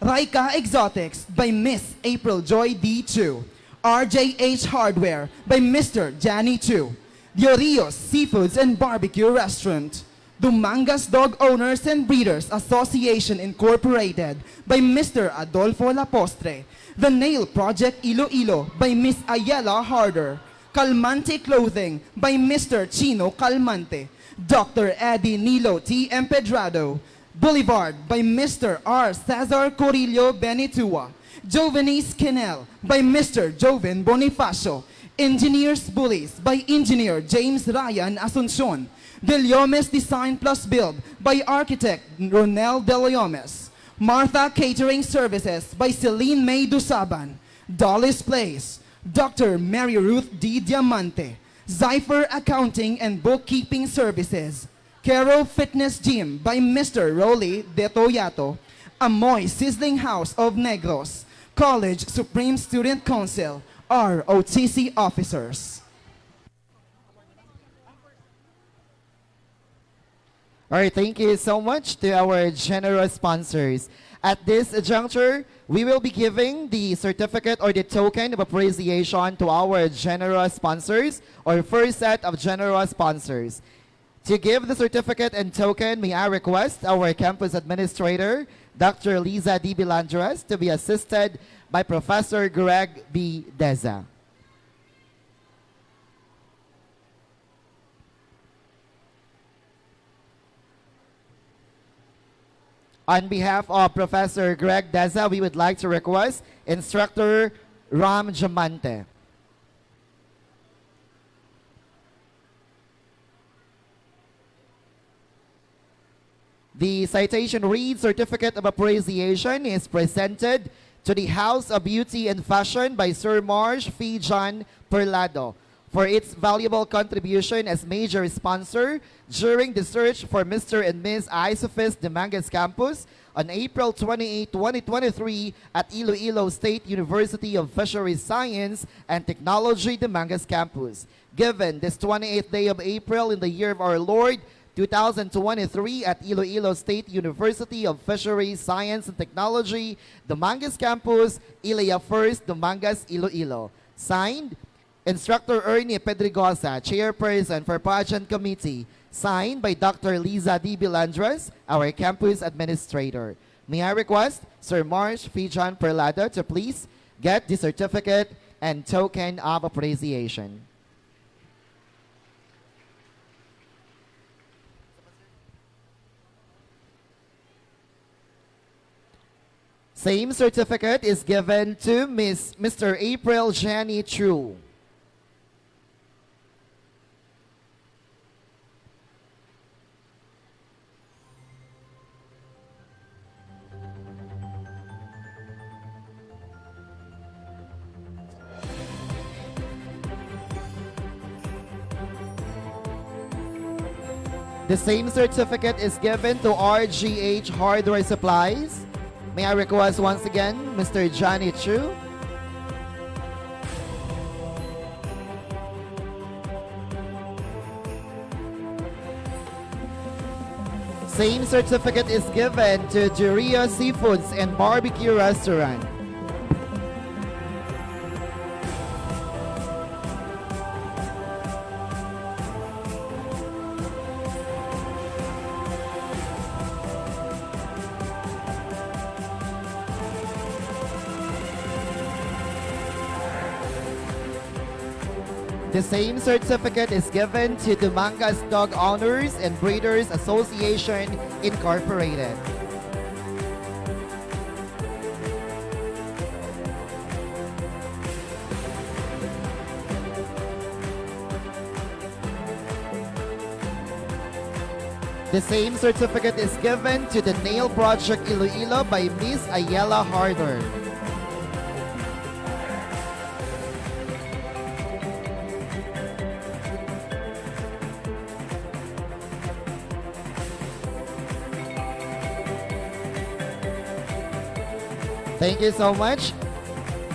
Raika Exotics by Miss April Joy D2. RJH Hardware by Mr. Janny 2. Diorios Seafoods and Barbecue Restaurant. Dumangas Dog Owners and Breeders Association Incorporated by Mr. Adolfo Lapostre. The Nail Project Iloilo by Miss Ayala Harder. Calmante Clothing by Mr. Chino Calmante. Dr. Eddie Nilo T. Empedrado. Boulevard by Mr. R. Cesar Corillo Benitua. Jovenice Canel by Mr. Joven Bonifacio. Engineers Bullies by Engineer James Ryan Asuncion. De Leomes Design Plus Build by Architect Ronel De Leomes. Martha Catering Services by Celine May Dusaban. Dolly's Place. Dr. Mary Ruth D. Diamante. Zypher Accounting and Bookkeeping Services. Kero Fitness Gym by Mr. Rolly De Toyato, Amoy Sizzling House of Negros, College Supreme Student Council, ROTC officers. All right, thank you so much to our generous sponsors. At this juncture, we will be giving the certificate or the token of appreciation to our generous sponsors or first set of generous sponsors. To give the certificate and token, may I request our campus administrator, Dr. Liza D. Bilandras, to be assisted by Professor Greg B. Deza. On behalf of Professor Greg Deza, we would like to request Instructor Ram Jamante. The citation reads, Certificate of Appreciation is presented to the House of Beauty and Fashion by Sir Marsh Fijan Perlado for its valuable contribution as major sponsor during the search for Mr. and Miss Isufst Dumangas Campus on April 28, 2023 at Iloilo State University of Fisheries Science and Technology Dumangas Campus. Given this 28th day of April in the year of our Lord, 2023 at Iloilo State University of Fisheries Science and Technology, Dumangas Campus, Ilaya First, Dumangas, Iloilo. Signed, Instructor Ernie Pedrigosa, Chairperson for Pageant Committee. Signed by Dr. Liza D. Bilandras, our Campus Administrator. May I request Sir Marsh Fijan Perlado to please get the certificate and token of appreciation. Same certificate is given to Mr. April Jenny True. The same certificate is given to RGH Hardware Supplies. May I request once again, Mr. Johnny Chu. Same certificate is given to Juria Seafoods and Barbecue Restaurant. The same certificate is given to Dumangas Dog Owners and Breeders Association Incorporated. The same certificate is given to the Nail Project Iloilo by Miss Ayala Harder. Thank you so much.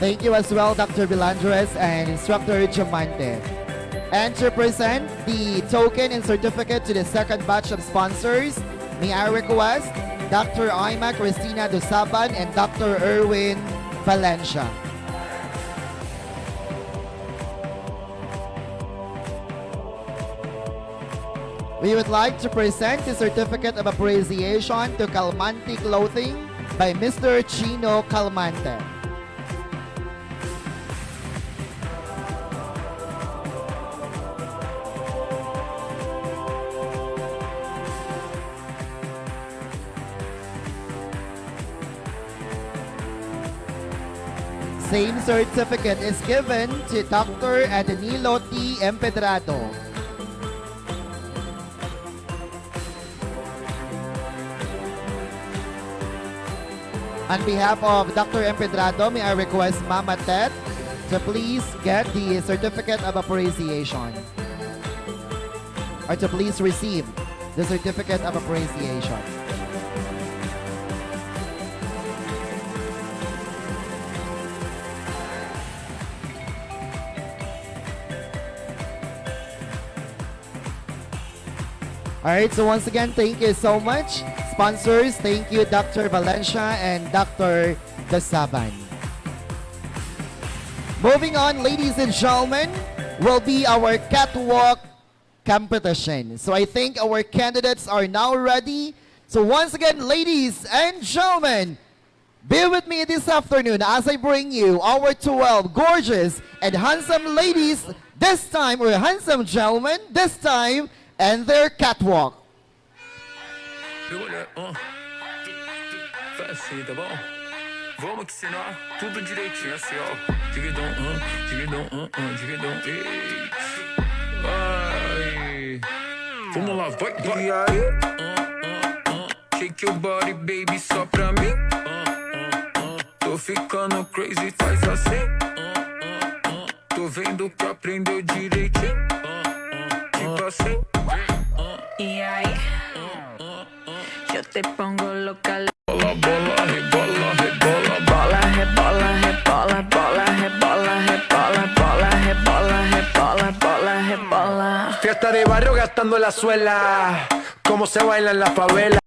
Thank you as well, Dr. Bilandres and Instructor Jamante. And to present the token and certificate to the second batch of sponsors, may I request Dr. Aima Cristina Dusaban and Dr. Erwin Valencia. We would like to present the certificate of appreciation to Calmante Clothing by Mr. Chino Calmante. Same certificate is given to Dr. Adanilo T. Empedrado. On behalf of Dr. Empedrado, may I request Mama Tet to please get the certificate of appreciation, or to please receive the certificate of appreciation. Alright, so once again, thank you so much. Sponsors, thank you Dr. Valencia and Dr. Dasaban. Moving on, ladies and gentlemen, will be our catwalk competition. So I think our candidates are now ready. So once again, ladies and gentlemen, be with me this afternoon as I bring you our 12 gorgeous and handsome ladies this time, or handsome gentlemen this time, and their catwalk. Vamos que senão tudo direitinho assim, ó. Digidão, vai. Vamos lá, vai. E aí? Shake your body, baby, só pra mim. Tô ficando crazy, faz assim. Tô vendo que aprendeu direitinho. Tipo assim. E aí? Eu te pongo local. Bola, bola, rebola, rebola. Bola, rebola, rebola, bola, rebola, rebola, bola, rebola, rebola, bola, rebola. Fiesta de barrio gastando la suela, como se baila en la favela.